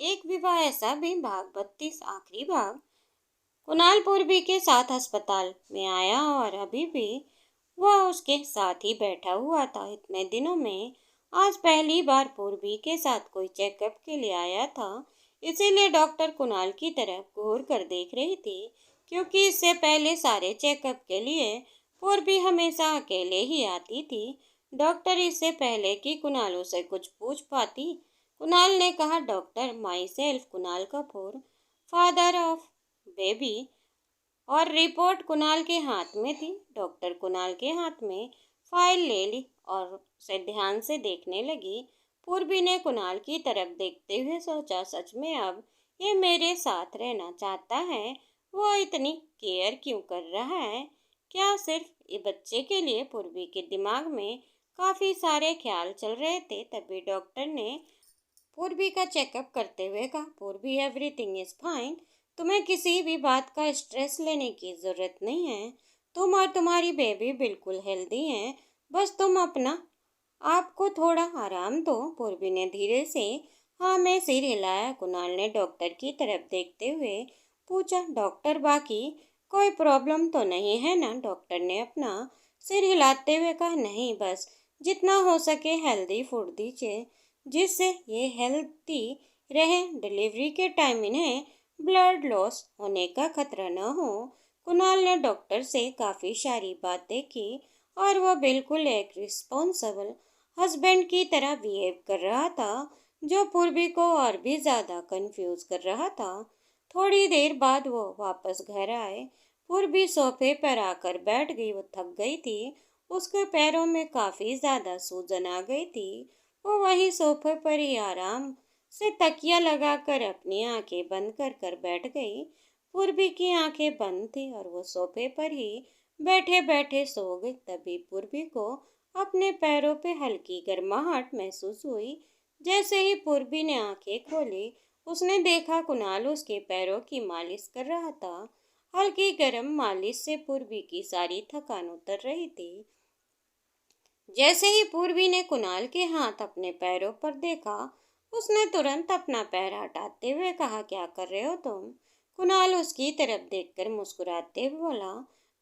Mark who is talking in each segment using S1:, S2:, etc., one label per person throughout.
S1: एक विवाह ऐसा भी भाग 32 आखिरी भाग। कुणाल पूर्वी के साथ अस्पताल में आया और अभी भी वह उसके साथ ही बैठा हुआ था। इतने दिनों में आज पहली बार पूर्वी के साथ कोई चेकअप के लिए आया था। इसीलिए डॉक्टर कुणाल की तरफ घूर कर देख रही थी, क्योंकि इससे पहले सारे चेकअप के लिए पूर्वी हमेशा अकेले ही आती थी। डॉक्टर इससे पहले कि कुणाल उसे कुछ पूछ पाती, कुणाल ने कहा, doctor, my self Kunal Kapoor, father of baby. और रिपोर्ट कुणाल के हाथ में थी। डॉक्टर कुणाल के हाथ में फाइल ले ली और उसे ध्यान से देखने लगी। पूर्वी ने कुणाल की तरफ देखते हुए सोचा, सच में अब ये मेरे साथ रहना चाहता है। वो इतनी केयर क्यों कर रहा है? क्या सिर्फ ये बच्चे के लिए? पूर्वी के दिमाग में काफ़ी सारे ख्याल चल रहे थे। तभी डॉक्टर ने पूर्वी का चेकअप करते हुए कहा, पूर्वी, एवरीथिंग इज फाइन। तुम्हें किसी भी बात का स्ट्रेस लेने की ज़रूरत नहीं है। तुम और तुम्हारी बेबी बिल्कुल हेल्दी हैं। बस तुम अपना आपको थोड़ा आराम दो। पूर्वी ने धीरे से हाँ में सिर हिलाया। कुणाल ने डॉक्टर की तरफ देखते हुए पूछा, डॉक्टर, बाकी कोई प्रॉब्लम तो नहीं है ना? डॉक्टर ने अपना सिर हिलाते हुए कहा, नहीं, बस जितना हो सके हेल्दी फूड दीजिए, जिससे ये हेल्दी रहें। डिलीवरी के टाइम इन्हें ब्लड लॉस होने का खतरा न हो। कुणाल ने डॉक्टर से काफ़ी सारी बातें की और वह बिल्कुल एक रिस्पॉन्सिबल हस्बैंड की तरह बिहेव कर रहा था, जो पूर्वी को और भी ज़्यादा कंफ्यूज कर रहा था। थोड़ी देर बाद वो वापस घर आए। पूर्वी सोफे पर आकर बैठ गई। वो थक गई थी। उसके पैरों में काफ़ी ज़्यादा सूजन आ गई थी। वो वहीं सोफे पर ही आराम से तकिया लगाकर अपनी आंखें बंद कर कर बैठ गई। पूर्वी की आंखें बंद थी और वो सोफे पर ही बैठे बैठे सो गई। तभी पूर्वी को अपने पैरों पे हल्की गर्माहट महसूस हुई। जैसे ही पूर्वी ने आंखें खोली, उसने देखा कुणाल उसके पैरों की मालिश कर रहा था। हल्की गर्म मालिश से पूर्वी की सारी थकान उतर रही थी। जैसे ही पूर्वी ने कुणाल के हाथ अपने पैरों पर देखा, उसने तुरंत अपना पैर हटाते हुए कहा, क्या कर रहे हो तुम? कुणाल उसकी तरफ देखकर मुस्कुराते हुए बोला,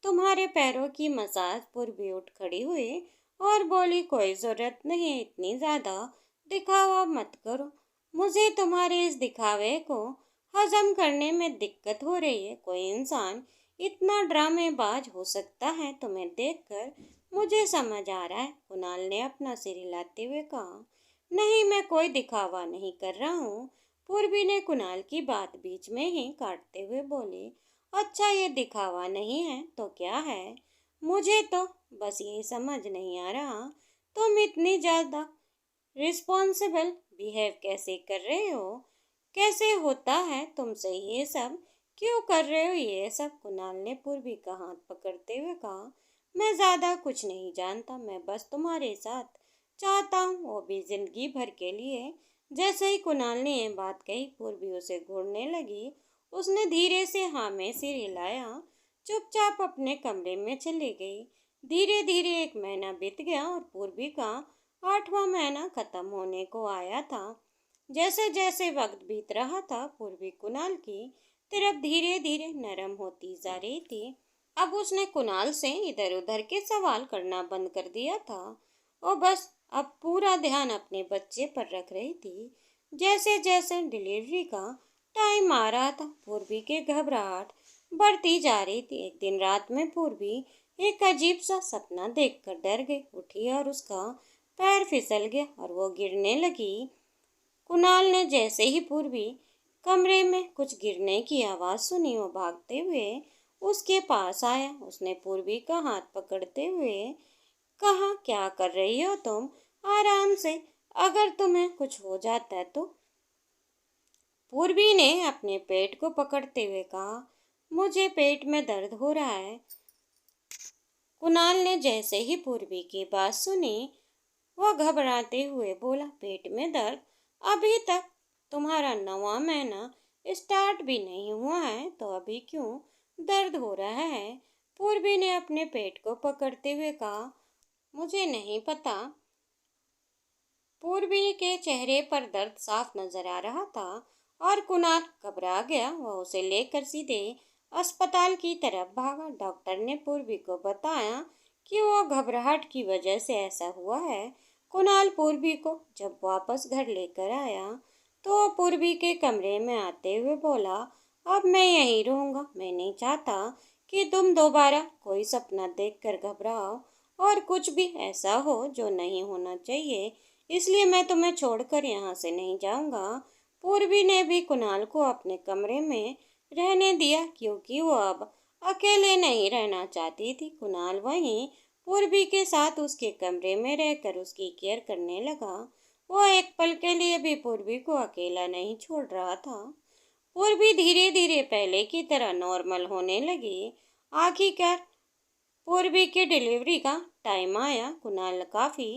S1: तुम्हारे पैरों की मसाज। पूर्वी उठ खड़ी हुई और बोली, कोई ज़रूरत नहीं, इतनी ज़्यादा दिखावा मत करो। मुझे तुम्हारे इस दिखावे को हजम करने में दिक्कत हो रही है। कोई इंसान इतना ड्रामेबाज हो सकता है? तुम्हें देखकर मुझे समझ आ रहा है। कुणाल ने अपना सिर हिलाते हुए कहा, नहीं, मैं कोई दिखावा नहीं कर रहा हूँ। पूर्वी ने कुणाल की बात बीच में ही काटते हुए बोली, अच्छा, ये दिखावा नहीं है तो क्या है? मुझे तो बस ये समझ नहीं आ रहा, तुम इतनी ज़्यादा रिस्पॉन्सिबल बिहेव कैसे कर रहे हो? कैसे होता है तुमसे ये सब? क्यों कर रहे हो ये सब? कुणाल ने पूर्वी का हाथ पकड़ते हुए कहा, मैं ज़्यादा कुछ नहीं जानता। मैं बस तुम्हारे साथ चाहता हूँ, वो भी ज़िंदगी भर के लिए। जैसे ही कुणाल ने ये बात कही, पूर्वी उसे घूरने लगी। उसने धीरे से हाँ में सिर हिलाया, चुपचाप अपने कमरे में चली गई। धीरे धीरे 1 महीना बीत गया और पूर्वी का 8वां महीना खत्म होने को आया था। जैसे जैसे वक्त बीत रहा था, पूर्वी कुणाल की तरफ धीरे धीरे नरम होती जा रही थी। अब उसने कुणाल से इधर उधर के सवाल करना बंद कर दिया था और बस अब पूरा ध्यान अपने बच्चे पर रख रही थी। जैसे जैसे डिलीवरी का टाइम आ रहा था, पूर्वी की घबराहट बढ़ती जा रही थी। एक दिन रात में पूर्वी एक अजीब सा सपना देखकर डर गई। उठी और उसका पैर फिसल गया और वो गिरने लगी। कुणाल ने जैसे ही पूर्वी कमरे में कुछ गिरने की आवाज़ सुनी, वो भागते हुए उसके पास आया। उसने पूर्वी का हाथ पकड़ते हुए कहा, क्या कर रही हो तुम? आराम से, अगर तुम्हें कुछ हो जाता है तो? पूर्वी ने अपने पेट को पकड़ते हुए कहा, मुझे पेट में दर्द हो रहा है। कुणाल ने जैसे ही पूर्वी की बात सुनी, वह घबराते हुए बोला, पेट में दर्द? अभी तक तुम्हारा 9वां महीना स्टार्ट भी नहीं हुआ है, तो अभी क्यों दर्द हो रहा है? पूर्वी ने अपने पेट को पकड़ते हुए कहा, मुझे नहीं पता। पूर्वी के चेहरे पर दर्द साफ नजर आ रहा था और कुणाल घबरा गया। वह उसे लेकर सीधे अस्पताल की तरफ भागा। डॉक्टर ने पूर्वी को बताया कि वो घबराहट की वजह से ऐसा हुआ है। कुणाल पूर्वी को जब वापस घर लेकर आया तो वो पूर्वी के कमरे में आते हुए बोला, अब मैं यहीं रहूंगा। मैं नहीं चाहता कि तुम दोबारा कोई सपना देखकर घबराओ और कुछ भी ऐसा हो जो नहीं होना चाहिए, इसलिए मैं तुम्हें छोड़कर यहाँ से नहीं जाऊंगा। पूर्वी ने भी कुणाल को अपने कमरे में रहने दिया क्योंकि वो अब अकेले नहीं रहना चाहती थी। कुणाल वहीं पूर्वी के साथ उसके कमरे में रहकर उसकी केयर करने लगा। वो एक पल के लिए भी पूर्वी को अकेला नहीं छोड़ रहा था। पूर्वी धीरे धीरे पहले की तरह नॉर्मल होने लगी। आखिरकार पूर्वी की डिलीवरी का टाइम आया। कुणाल काफी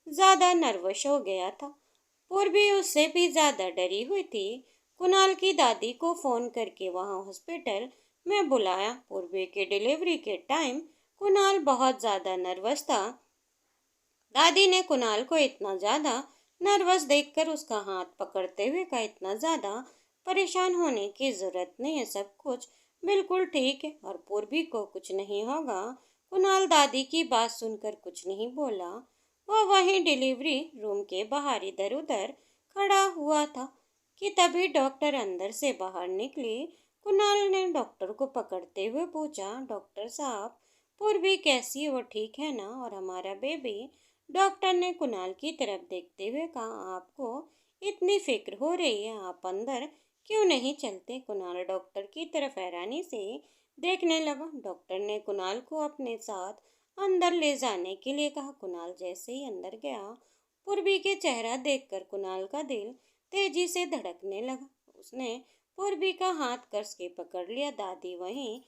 S1: ज्यादा नर्वस हो गया था। पूर्वी उससे भी ज्यादा डरी हुई थी। कुणाल की दादी को फोन करके वहां हॉस्पिटल में बुलाया। पूर्वी की डिलीवरी के टाइम कुणाल बहुत ज्यादा नर्वस था। दादी ने कुणाल को इतना ज्यादा नर्वस देखकर उसका हाथ पकड़ते हुए कहा, इतना ज्यादा परेशान होने की जरूरत नहीं है, सब कुछ बिल्कुल ठीक है और पूर्वी को कुछ नहीं होगा। कुणाल दादी की बात सुनकर कुछ नहीं बोला। वह वहीं डिलीवरी रूम के बाहर इधर उधर खड़ा हुआ था कि तभी डॉक्टर अंदर से बाहर निकली। कुणाल ने डॉक्टर को पकड़ते हुए पूछा, डॉक्टर साहब पूर्वी कैसी है, वो ठीक है ना और हमारा बेबी? डॉक्टर ने कुणाल की तरफ देखते हुए कहा, आपको इतनी फिक्र हो रही है, आप अंदर क्यों नहीं चलते? कुणाल डॉक्टर की तरफ हैरानी से देखने लगा। डॉक्टर ने कुणाल को अपने साथ अंदर ले जाने के लिए कहा। कुणाल जैसे ही अंदर गया, पूर्वी के चेहरा देखकर कुणाल का दिल तेजी से धड़कने लगा। उसने पूर्वी का हाथ कस के पकड़ लिया। दादी वहीं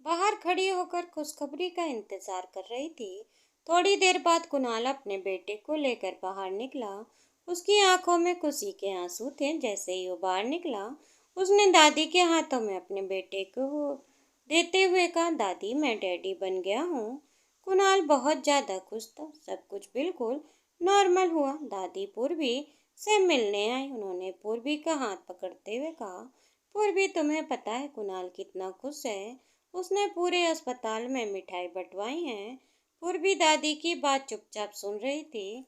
S1: बाहर खड़ी होकर खुशखबरी का इंतजार कर रही थी। थोड़ी देर बाद कुणाल अपने बेटे को लेकर बाहर निकला। उसकी आंखों में खुशी के आंसू थे। जैसे ही वो बाहर निकला, उसने दादी के हाथों में अपने बेटे को देते हुए कहा, दादी मैं डैडी बन गया हूँ। कुणाल बहुत ज्यादा खुश था। सब कुछ बिल्कुल नॉर्मल हुआ। दादी पूर्वी से मिलने आई। उन्होंने पूर्वी का हाथ पकड़ते हुए कहा, पूर्वी तुम्हें पता है कुणाल कितना खुश है, उसने पूरे अस्पताल में मिठाई बंटवाई है। पूर्वी दादी की बात चुपचाप सुन रही थी।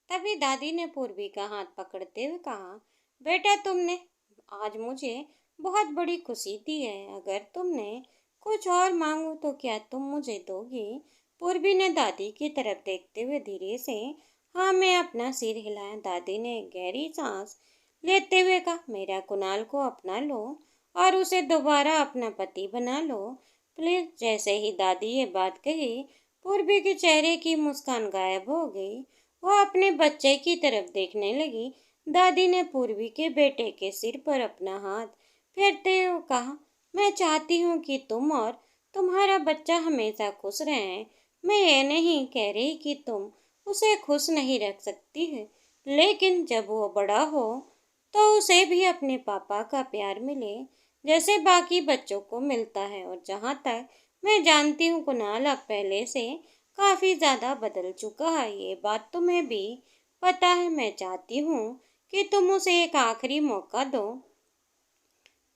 S1: तभी दादी ने पूर्वी का हाथ पकड़ते हुए कहा, बेटा तुमने आज मुझे बहुत बड़ी खुशी दी है। अगर तुमने कुछ और मांगो तो क्या तुम मुझे दोगी? पूर्वी ने दादी की तरफ देखते हुए धीरे से हाँ में अपना सिर हिलाया। दादी ने गहरी सांस लेते हुए कहा, मेरा कुणाल को अपना लो और उसे दोबारा अपना पति बना लो प्लीज। जैसे ही दादी ये बात कही, पूर्वी के चेहरे की मुस्कान गायब हो गई। वह अपने बच्चे की तरफ देखने लगी। दादी ने पूर्वी के बेटे के सिर पर अपना हाथ फेरते हुए कहा, मैं चाहती हूँ कि तुम और तुम्हारा बच्चा हमेशा खुश रहें। मैं ये नहीं कह रही कि तुम उसे खुश नहीं रख सकती है, लेकिन जब वो बड़ा हो तो उसे भी अपने पापा का प्यार मिले जैसे बाकी बच्चों को मिलता है। और जहाँ तक मैं जानती हूँ कुणाल अब पहले से काफी ज्यादा बदल चुका है, ये बात तुम्हें भी पता है। मैं चाहती हूँ कि तुम उसे एक आखिरी मौका दो।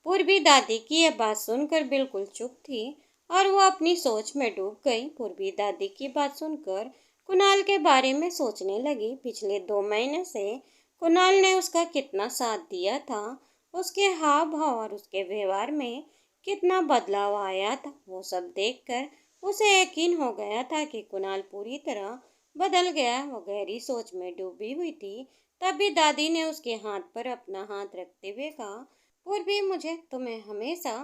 S1: पूर्वी दादी की यह बात सुनकर बिल्कुल चुप थी और वो अपनी सोच में डूब गई। पूर्वी दादी की बात सुनकर कुणाल के बारे में सोचने लगी। पिछले 2 महीने से कुणाल ने उसका कितना साथ दिया था, उसके हाव भाव और उसके व्यवहार में कितना बदलाव आया था। वो सब देखकर उसे यकीन हो गया था कि कुणाल पूरी तरह बदल गया। वो गहरी सोच में डूबी हुई थी। तभी दादी ने उसके हाथ पर अपना हाथ रखते हुए कहा, पूर्वी मुझे तुम्हें हमेशा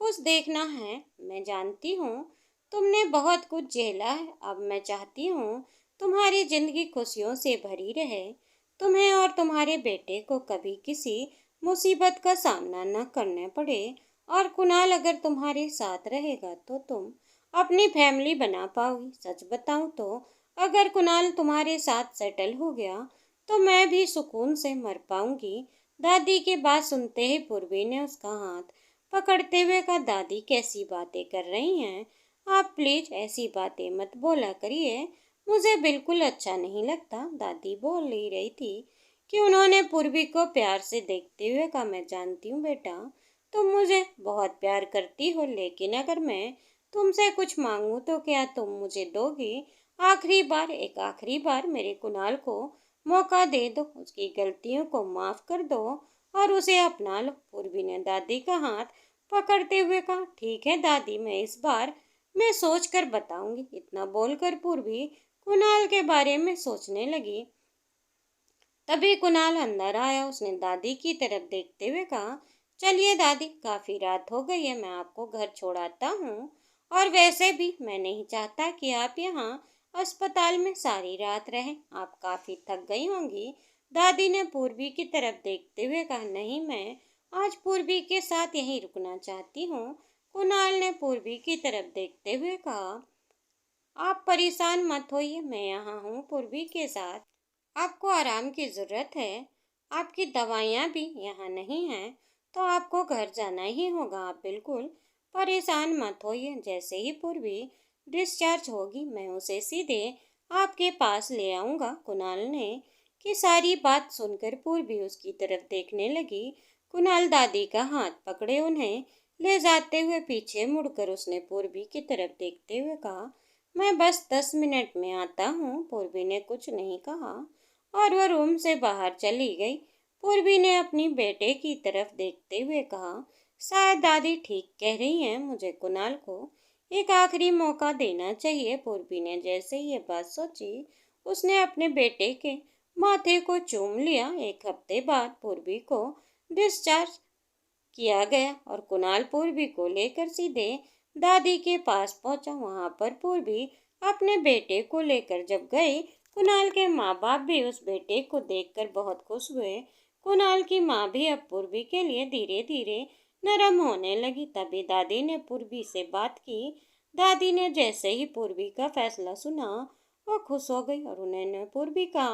S1: खुश देखना है। मैं जानती हूँ तुमने बहुत कुछ झेला है। अब मैं चाहती हूँ तुम्हारी जिंदगी खुशियों से भरी रहे, तुम्हें और तुम्हारे बेटे को कभी किसी मुसीबत का सामना न करना पड़े। और कुणाल अगर तुम्हारे साथ रहेगा तो तुम अपनी फैमिली बना पाओगी। सच बताऊं तो अगर कुणाल तुम्हारे साथ सेटल हो गया तो मैं भी सुकून से मर पाऊंगी। दादी की बात सुनते ही पूर्वी ने उसका हाथ पकड़ते हुए कहा, दादी कैसी बातें कर रही हैं आप? प्लीज ऐसी बातें मत बोला करिए, मुझे बिल्कुल अच्छा नहीं लगता। दादी बोल ही रही थी कि उन्होंने पूर्वी को प्यार से देखते हुए कहा, मैं जानती हूँ बेटा, तुम मुझे बहुत प्यार करती हो, लेकिन अगर मैं तुमसे कुछ मांगूं तो क्या तुम मुझे दोगी? एक आखिरी बार मेरे कुणाल को मौका दे दो, उसकी गलतियों को माफ कर दो और उसे अपना लो। पूर्वी ने दादी का हाथ पकड़ते हुए कहा, ठीक है दादी, मैं सोच कर बताऊंगी। इतना बोलकर पूर्वी कुणाल के बारे में सोचने लगी। तभी कुणाल अंदर आया। उसने दादी की तरफ देखते हुए कहा, चलिए दादी, काफी रात हो गई है, मैं आपको घर छोड़ाता हूँ। और वैसे भी मैं नहीं चाहता कि आप यहाँ अस्पताल में सारी रात रहें, आप काफी थक गई होंगी। दादी ने पूर्वी की तरफ देखते हुए कहा, नहीं, मैं आज पूर्वी के साथ यहीं रुकना चाहती हूँ। कुणाल ने पूर्वी की तरफ देखते हुए कहा, आप परेशान मत होइए, मैं यहाँ हूँ पूर्वी के साथ। आपको आराम की ज़रूरत है, आपकी दवाइयाँ भी यहाँ नहीं हैं, तो आपको घर जाना ही होगा। आप बिल्कुल परेशान मत होइए, जैसे ही पूर्वी डिस्चार्ज होगी मैं उसे सीधे आपके पास ले आऊँगा। कुणाल ने की सारी बात सुनकर पूर्वी उसकी तरफ देखने लगी। कुणाल दादी का हाथ पकड़े उन्हें ले जाते हुए पीछे मुड़कर उसने पूर्वी की तरफ देखते हुए कहा, मैं बस 10 मिनट में आता हूँ। पूर्वी ने कुछ नहीं कहा और वह रूम से बाहर चली गई। पूर्वी ने अपनी बेटे की तरफ देखते हुए कहा, शायद दादी ठीक कह रही हैं, मुझे कुणाल को एक आखिरी मौका देना चाहिए। पूर्वी ने जैसे ही ये बात सोची, उसने अपने बेटे के माथे को चूम लिया। एक हफ्ते बाद पूर्वी को डिस्चार्ज किया गया और कुणाल पूर्वी को लेकर सीधे दादी के पास पहुंचा। वहां पर पूर्वी अपने बेटे को लेकर जब गई, कुणाल के माँ बाप भी उस बेटे को देखकर बहुत खुश हुए। कुणाल की माँ भी अब पूर्वी के लिए धीरे धीरे नरम होने लगी। तभी दादी ने पूर्वी से बात की। दादी ने जैसे ही पूर्वी का फैसला सुना, वो खुश हो गई और उन्होंने पूर्वी का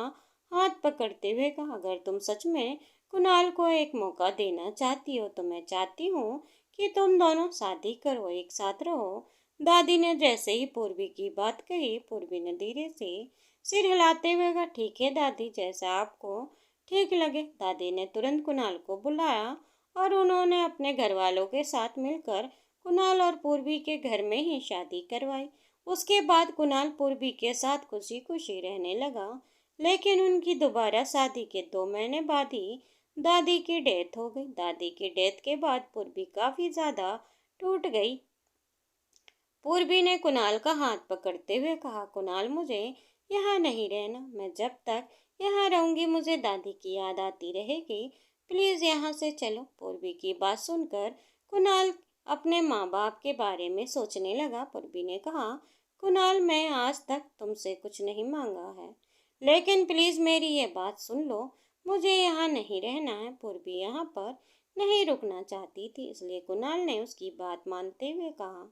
S1: हाथ पकड़ते हुए कहा, अगर तुम सच में कुणाल को एक मौका देना चाहती हो तो मैं चाहती हूँ कि तुम दोनों शादी करो, एक साथ रहो। दादी ने जैसे ही पूर्वी की बात कही, पूर्वी ने धीरे से सिर हिलाते हुए कहा, ठीक है दादी, जैसा आपको ठीक लगे। दादी ने तुरंत कुणाल को बुलाया और उन्होंने अपने घर वालों के साथ मिलकर कुणाल और पूर्वी के घर में ही शादी करवाई। उसके बाद कुणाल पूर्वी के साथ खुशी खुशी रहने लगा, लेकिन उनकी दोबारा शादी के 2 महीने बाद ही दादी की डेथ हो गई। दादी की डेथ के बाद पूर्वी काफी ज्यादा टूट गई। पूर्वी ने कुणाल का हाथ पकड़ते हुए कहा, कुणाल, मुझे यहाँ नहीं रहना, मैं जब तक यहाँ रहूंगी मुझे दादी की याद आती रहेगी, प्लीज यहाँ से चलो। पूर्वी की बात सुनकर कुणाल अपने माँ बाप के बारे में सोचने लगा। पूर्वी ने कहा, कुणाल, मैं आज तक तुमसे कुछ नहीं मांगा है, लेकिन प्लीज मेरी ये बात सुन लो, मुझे यहाँ नहीं रहना है। पूर्वी यहाँ पर नहीं रुकना चाहती थी, इसलिए कुणाल ने उसकी बात मानते हुए कहा,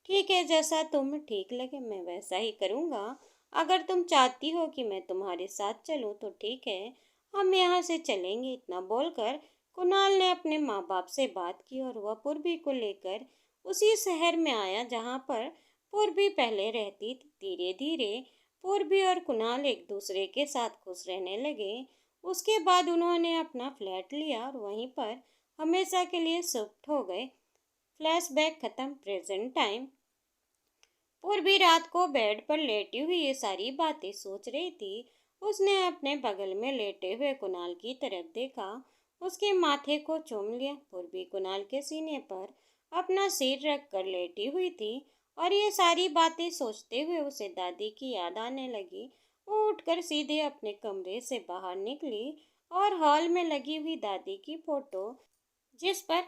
S1: ठीक है, जैसा तुम्हें ठीक लगे मैं वैसा ही करूँगा। अगर तुम चाहती हो कि मैं तुम्हारे साथ चलूँ तो ठीक है, हम यहाँ से चलेंगे। इतना बोलकर कुणाल ने अपने माँ बाप से बात की और वह पूर्वी को लेकर उसी शहर में आया जहाँ पर पूर्वी पहले रहती थी। धीरे धीरे पूर्वी और कुणाल एक दूसरे के साथ खुश रहने लगे। उसके बाद उन्होंने अपना फ्लैट लिया और वहीं पर हमेशा के लिए शिफ्ट हो गए। फ्लैशबैक खत्म। Present time. पूर्वी रात को बेड पर लेटी हुई ये सारी बातें सोच रही थी। उसने अपने बगल में लेटे हुए कुणाल की तरफ देखा, उसके माथे को चूम लिया। पूर्वी कुणाल के सीने पर अपना सिर रख कर लेटी हुई थी और ये सारी बातें सोचते हुए उसे दादी की याद आने लगी। वो उठकर सीधे अपने कमरे से बाहर निकली और हॉल में लगी हुई दादी की फोटो, जिस पर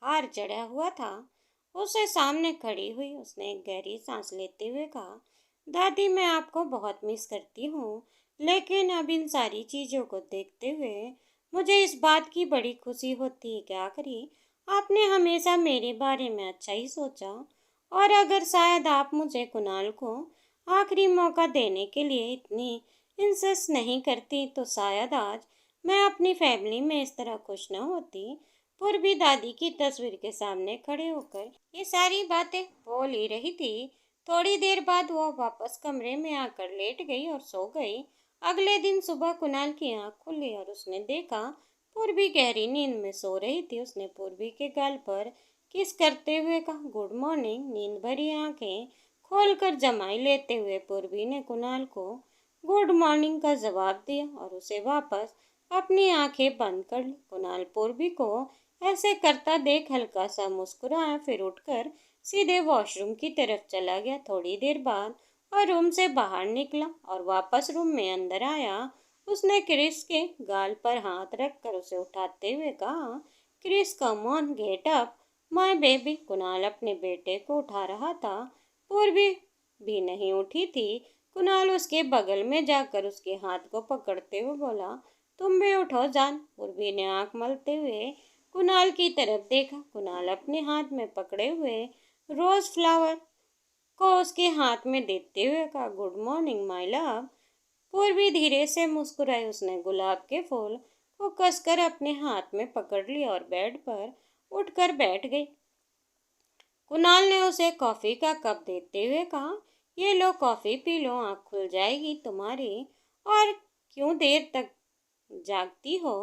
S1: हार चढ़ा हुआ था, उसे सामने खड़ी हुई। उसने एक गहरी सांस लेते हुए कहा, दादी, मैं आपको बहुत मिस करती हूँ, लेकिन अब इन सारी चीज़ों को देखते हुए मुझे इस बात की बड़ी खुशी होती है कि आखिरी आपने हमेशा मेरे बारे में अच्छा ही सोचा। और अगर शायद आप मुझे कुणाल को आखिरी मौका देने के लिए इतनी इंसिस्ट नहीं करती तो शायद आज मैं अपनी फैमिली में इस तरह खुश न होती। पूर्वी दादी की तस्वीर के सामने खड़े होकर ये सारी बातें बोल ही रही थी। थोड़ी देर बाद वो वापस कमरे में आकर लेट गई और सो गई। अगले दिन सुबह कुणाल की आंख खुली और उसने देखा पूर्वी गहरी नींद में सो रही थी। उसने पूर्वी के गाल पर किस करते हुए कहा, गुड मॉर्निंग। नींद भरी आंखें खोलकर जमाई लेते हुए पूर्वी ने कुणाल को गुड मॉर्निंग का जवाब दिया और उसे वापस अपनी आंखें बंद कर ली। कुणाल पूर्वी को ऐसे करता देख हल्का सा मुस्कुराया, फिर उठकर सीधे वॉशरूम की तरफ चला गया। थोड़ी देर बाद और रूम से बाहर निकला और वापस रूम में अंदर आया। उसने क्रिस के गाल पर हाथ रखकर उसे उठाते हुए कहा, Chris come on, get up my baby. Kunal अपने बेटे को उठा रहा था। पूर्वी भी नहीं उठी थी। कुणाल उसके बगल में जाकर उसके हाथ को पकड़ते हुए बोला, तुम भी उठो जान। पूर्वी ने आंख मलते हुए कुणाल की तरफ देखा। कुणाल अपने हाथ में पकड़े हुए रोज फ्लावर को उसके हाथ में देते हुए कहा, गुड मॉर्निंग माय लव। पूर्वी धीरे से मुस्कुराई। उसने गुलाब के फूल को कसकर अपने हाथ में पकड़ लिया और बेड पर उठकर बैठ गई। कुणाल ने उसे कॉफी का कप देते हुए कहा, ये लो कॉफी पी लो, आँख खुल जाएगी तुम्हारी। और क्यों देर तक जागती हो?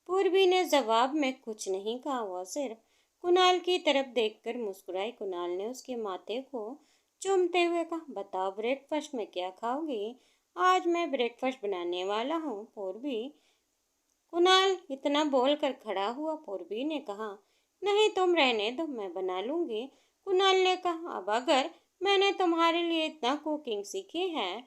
S1: पूर्वी ने जवाब में कुछ नहीं कहा। वह सिर्फ कुणाल की तरफ देखकर मुस्कुराई। कुणाल ने उसके माथे को चूमते हुए कहा, बताओ ब्रेकफास्ट में क्या खाओगी? आज मैं ब्रेकफास्ट बनाने वाला हूँ पूर्वी। कुणाल इतना बोलकर खड़ा हुआ। पूर्वी ने कहा, नहीं तुम रहने दो, मैं बना लूंगी। कुणाल ने कहा, अब अगर मैंने तुम्हारे लिए इतना कुकिंग सीखी है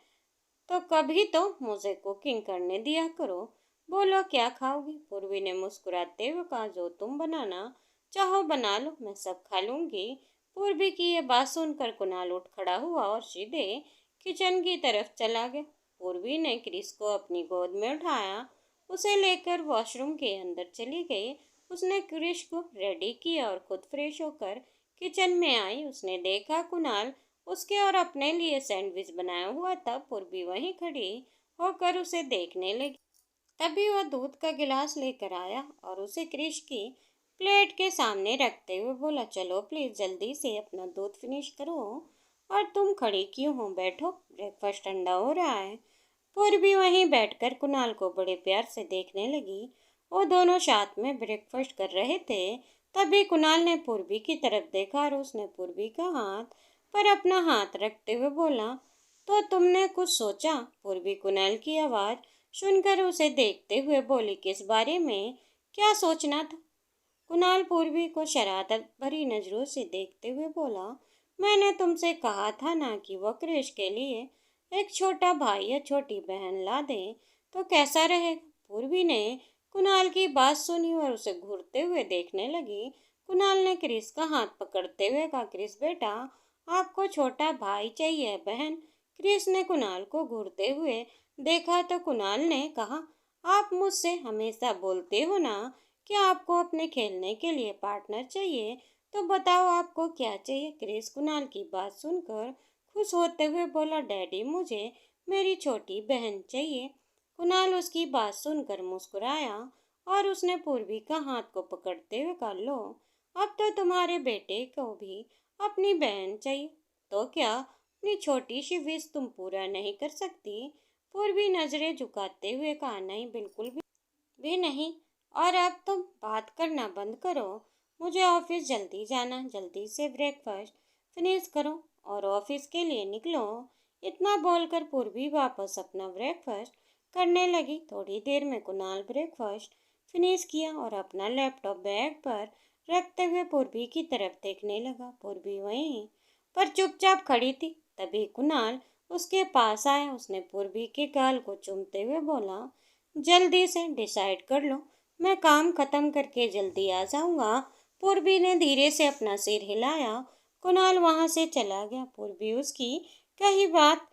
S1: तो कभी तो मुझे कुकिंग करने दिया करो। बोलो क्या खाओगी? पूर्वी ने मुस्कुराते हुए कहा, जो तुम बनाना चाहो बना लो, मैं सब खा लूंगी। पूर्वी की यह बात सुनकर कुणाल उठ खड़ा हुआ और सीधे किचन की तरफ चला गया। पूर्वी ने क्रिस को अपनी गोद में उठाया, उसे लेकर वॉशरूम के अंदर चली गई। उसने क्रिस को रेडी किया और खुद फ्रेश होकर किचन में आई। उसने देखा कुणाल उसके और अपने लिए सैंडविच बनाया हुआ था। पूर्वी वहीं खड़ी होकर उसे देखने लगी। तभी वह दूध का गिलास लेकर आया और उसे क्रिश की प्लेट के सामने रखते हुए बोला, चलो प्लीज जल्दी से अपना दूध फिनिश करो। और तुम खड़ी क्यों हो? बैठो, ब्रेकफास्ट ठंडा हो रहा है। पूर्वी वहीं बैठकर कुणाल को बड़े प्यार से देखने लगी। वो दोनों साथ में ब्रेकफास्ट कर रहे थे। तभी कुणाल ने पूर्वी की तरफ देखा और उसने पूर्वी का हाथ पर अपना हाथ रखते हुए बोला, तो तुमने कुछ सोचा? पूर्वी कुणाल की आवाज़ सुनकर उसे देखते हुए बोली, किस बारे में? क्या सोचना था? कुणाल पूर्वी को शरारत भरी नजरों से देखते हुए बोला, मैंने तुमसे कहा था ना कि वो क्रिश के लिए एक छोटा भाई या छोटी बहन ला दे तो कैसा रहेगा? पूर्वी ने कुणाल की बात सुनी और उसे घूरते हुए देखने लगी। कुणाल ने क्रिस का हाथ पकड़ते हुए कहा, क्रिस बेटा, आपको छोटा भाई चाहिए बहन? क्रिस ने कुणाल को घूरते हुए देखा तो कुणाल ने कहा, आप मुझसे हमेशा बोलते हो ना कि आपको अपने खेलने के लिए पार्टनर चाहिए, तो बताओ आपको क्या चाहिए? क्रिस कुणाल की बात सुनकर खुश होते हुए बोला, डैडी मुझे मेरी छोटी बहन चाहिए। कुणाल उसकी बात सुनकर मुस्कुराया और उसने पूर्वी का हाथ को पकड़ते हुए कहा, लो अब तो तुम्हारे बेटे को भी अपनी बहन चाहिए, तो क्या अपनी छोटी सी विश तुम पूरा नहीं कर सकती? पूर्वी नजरें झुकाते हुए कहा, नहीं बिल्कुल भी नहीं। और अब तुम बात करना बंद करो, मुझे ऑफिस जल्दी जाना। जल्दी से ब्रेकफास्ट फिनिश करो और ऑफिस के लिए निकलो। इतना बोलकर पूर्वी वापस अपना ब्रेकफास्ट करने लगी। थोड़ी देर में कुणाल ब्रेकफास्ट फिनिश किया और अपना लैपटॉप बैग पर रखते हुए पूर्वी की तरफ देखने लगा। पूर्वी वहीं पर चुपचाप खड़ी थी। तभी कुणाल उसके पास आया। उसने पूर्वी के गाल को चूमते हुए बोला, जल्दी से डिसाइड कर लो, मैं काम खत्म करके जल्दी आ जाऊंगा। पूर्वी ने धीरे से अपना सिर हिलाया। कुणाल वहां से चला गया। पूर्वी उसकी कही बात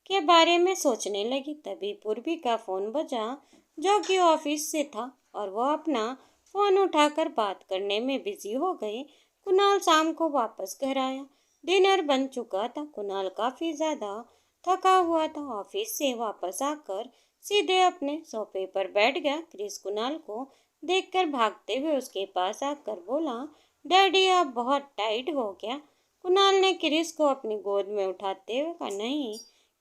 S1: के बारे में सोचने लगी। तभी पूर्वी का फोन बजा, जो कि ऑफिस से था, और वह अपना फोन उठाकर बात करने में बिजी हो गई। कुणाल शाम को वापस घर आया। डिनर बन चुका था। कुणाल काफी ज्यादा थका हुआ था। ऑफिस से वापस आकर सीधे अपने सोफे पर बैठ गया। क्रिस कुणाल को देखकर भागते हुए उसके पास आकर बोला, डैडी आप बहुत टाइट हो क्या? कुणाल ने क्रिस को अपनी गोद में उठाते हुए कहा, नहीं,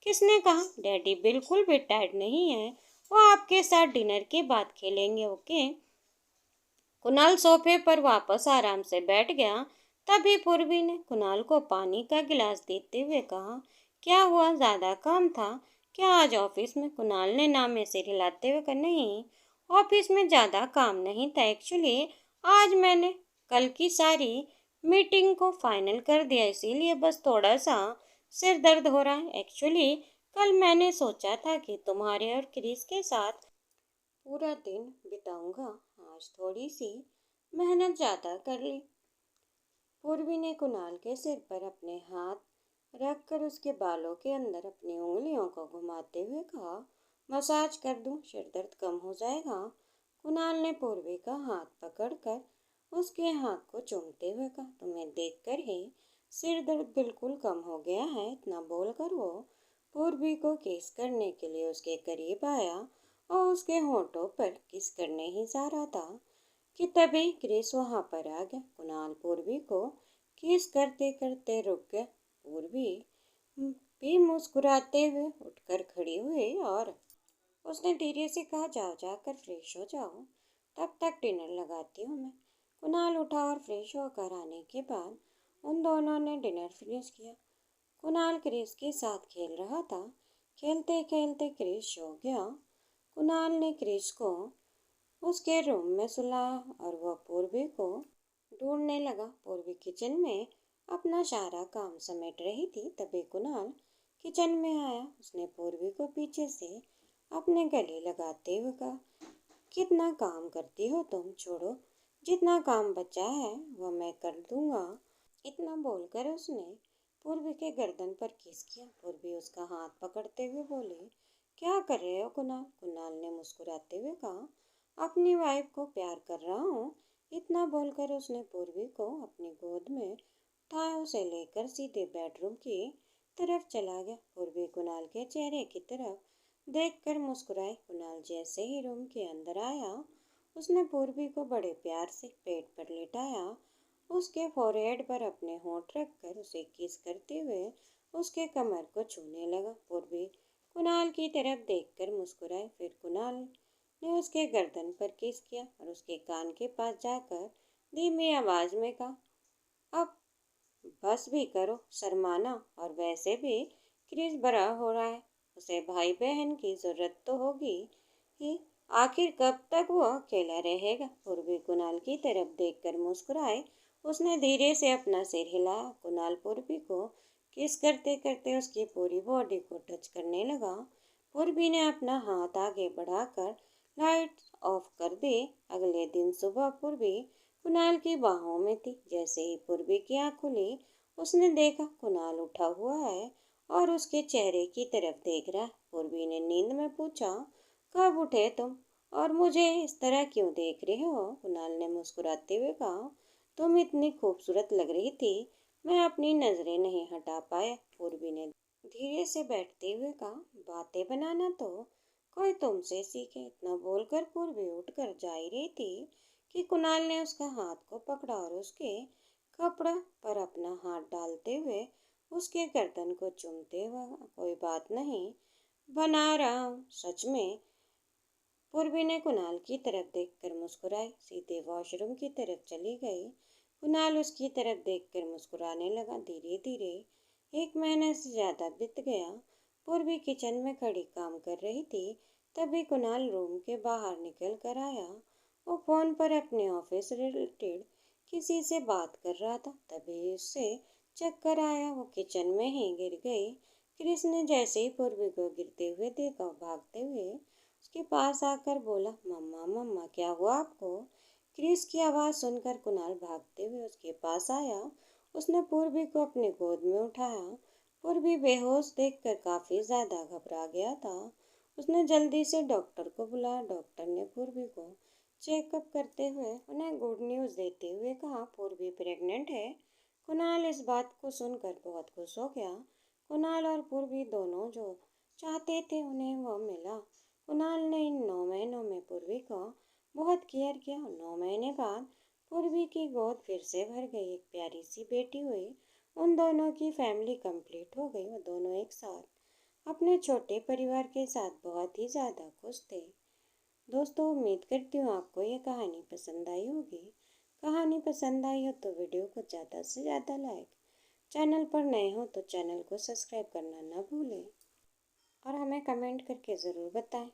S1: किसने कहा? डैडी बिल्कुल भी टायर्ड नहीं है, वो आपके साथ डिनर के बाद खेलेंगे, ओके। कुणाल सोफे पर वापस आराम से बैठ गया। तभी पूर्वी ने कुणाल को पानी का गिलास देते हुए कहा, क्या हुआ, ज्यादा काम था क्या आज ऑफिस में? कुणाल ने नाम में सिर हिलाते हुए कहा, नहीं, ऑफिस में ज्यादा काम नहीं था एक्चुअली। आज मैंने कल की सारी मीटिंग को फाइनल कर दिया, इसीलिए बस थोड़ा सा सिर दर्द हो रहा है। एक्चुअली कल मैंने सोचा था कि तुम्हारे और क्रिस के साथ पूरा दिन बिताऊंगा, आज थोड़ी सी मेहनत ज़्यादा कर ली। पूर्वी ने कुणाल के सिर पर अपने हाथ रखकर उसके बालों के अंदर अपनी उंगलियों को घुमाते हुए कहा, मसाज कर दूं, सिर दर्द कम हो जाएगा। कुणाल ने पूर्वी का हाथ पकड़कर उसके हाथ को चूमते हुए कहा, तुम्हें देखकर ही सिर दर्द बिल्कुल कम हो गया है। इतना बोलकर वो पूर्वी को किस करने के लिए उसके करीब आया और उसके होठों पर किस करने ही जा रहा था कि तभी क्रिस वहां पर आ गया। कुणाल पूर्वी को किस करते करते रुक गया। पूर्वी भी मुस्कुराते हुए उठकर खड़ी हुई और उसने धीरे से कहा, जाओ जाकर फ्रेश हो जाओ, तब तक डिनर लगाती हूँ मैं। कुणाल उठा और फ्रेश होकर आने के बाद उन दोनों ने डिनर फिनिश किया। कुणाल क्रिस के साथ खेल रहा था। खेलते खेलते क्रिस सो गया। कुणाल ने क्रिस को उसके रूम में सुलाया और वह पूर्वी को ढूंढने लगा। पूर्वी किचन में अपना सारा काम समेट रही थी। तभी कुणाल किचन में आया। उसने पूर्वी को पीछे से अपने गले लगाते हुए कहा, कितना काम करती हो तुम, छोड़ो, जितना काम बचा है वह मैं कर दूंगा। इतना बोलकर उसने पूर्वी के गर्दन पर किस किया। पूर्वी उसका हाथ पकड़ते हुए बोले, क्या कर रहे हो कुणाल? कुणाल ने मुस्कुराते हुए कहा, अपनी वाइफ को प्यार कर रहा हूँ। इतना बोलकर उसने पूर्वी को अपनी गोद में उठाया, उसे लेकर सीधे बेडरूम की तरफ चला गया। पूर्वी कुणाल के चेहरे की तरफ देखकर मुस्कुराई। कुणाल जैसे ही रूम के अंदर आया, उसने पूर्वी को बड़े प्यार से पेट पर लिटाया, उसके फोरहेड पर अपने होंठ रखकर उसे किस करते हुए उसके कमर को छूने लगा। पूर्वी कुणाल की तरफ देखकर मुस्कुराई। फिर कुणाल ने उसके गर्दन पर किस किया और उसके कान के पास जाकर धीमी आवाज में कहा, अब बस भी करो, शर्माना। और वैसे भी क्रिस बड़ा हो रहा है, उसे भाई बहन की जरूरत तो होगी ही। आखिर कब तक वो अकेला रहेगा? पूर्वी कुणाल की तरफ देखकर मुस्कुराए। उसने धीरे से अपना सिर हिलाया। कुणाल पूर्वी को किस करते करते उसकी पूरी बॉडी को टच करने लगा। पूर्वी ने अपना हाथ आगे बढ़ाकर लाइट ऑफ कर दी। अगले दिन सुबह पूर्वी कुणाल की बाहों में थी। जैसे ही पूर्वी की आंख खुली, उसने देखा कुणाल उठा हुआ है और उसके चेहरे की तरफ देख रहा है। पूर्वी ने नींद में पूछा, कब उठे तुम और मुझे इस तरह क्यों देख रहे हो? कुणाल ने मुस्कुराते हुए कहा, तुम इतनी खूबसूरत लग रही थी, मैं अपनी नजरें नहीं हटा पाया। पूर्वी ने धीरे से बैठते हुए कहा, बातें बनाना तो कोई तुमसे सीखे। इतना बोलकर पूर्वी उठकर जा ही रही थी कि कुणाल ने उसका हाथ को पकड़ा और उसके कपड़ा पर अपना हाथ डालते हुए उसके गर्दन को चूमते हुए, कोई बात नहीं, बना रहा हूँ सच में। पूर्वी ने कुणाल की तरफ देखकर मुस्कुराई, सीधे वॉशरूम की तरफ चली गई। कुणाल उसकी तरफ देखकर मुस्कुराने लगा। धीरे धीरे 1 महीने से ज्यादा बीत गया। पूर्वी किचन में खड़ी काम कर रही थी। तभी कुणाल रूम के बाहर निकल कर आया। वो फोन पर अपने ऑफिस रिलेटेड किसी से बात कर रहा था। तभी उससे चक्कर आया, वो किचन में ही गिर गई। क्रिस ने जैसे ही पूर्वी को गिरते हुए देखा, भागते हुए उसके पास आकर बोला, मम्मा मम्मा क्या हुआ आपको? क्रिस की आवाज़ सुनकर कुणाल भागते हुए उसके पास आया। उसने पूर्वी को अपनी गोद में उठाया। पूर्वी बेहोश देखकर काफ़ी ज़्यादा घबरा गया था। उसने जल्दी से डॉक्टर को बुलाया। डॉक्टर ने पूर्वी को चेकअप करते हुए उन्हें गुड न्यूज़ देते हुए कहा, पूर्वी प्रेग्नेंट है। कुणाल इस बात को सुनकर बहुत खुश हो गया। कुणाल और पूर्वी दोनों जो चाहते थे उन्हें वो मिला। कुणाल ने इन 9 महीनों में पूर्वी को बहुत केयर किया। 9 महीने बाद पूर्वी की गोद फिर से भर गई, एक प्यारी सी बेटी हुई। उन दोनों की फैमिली कंप्लीट हो गई। वो दोनों एक साथ अपने छोटे परिवार के साथ बहुत ही ज़्यादा खुश थे। दोस्तों, उम्मीद करती हूँ आपको ये कहानी पसंद आई होगी। कहानी पसंद आई हो तो वीडियो को ज़्यादा से ज़्यादा लाइक, चैनल पर नए हो तो चैनल को सब्सक्राइब करना ना भूलें और हमें कमेंट करके ज़रूर बताएं।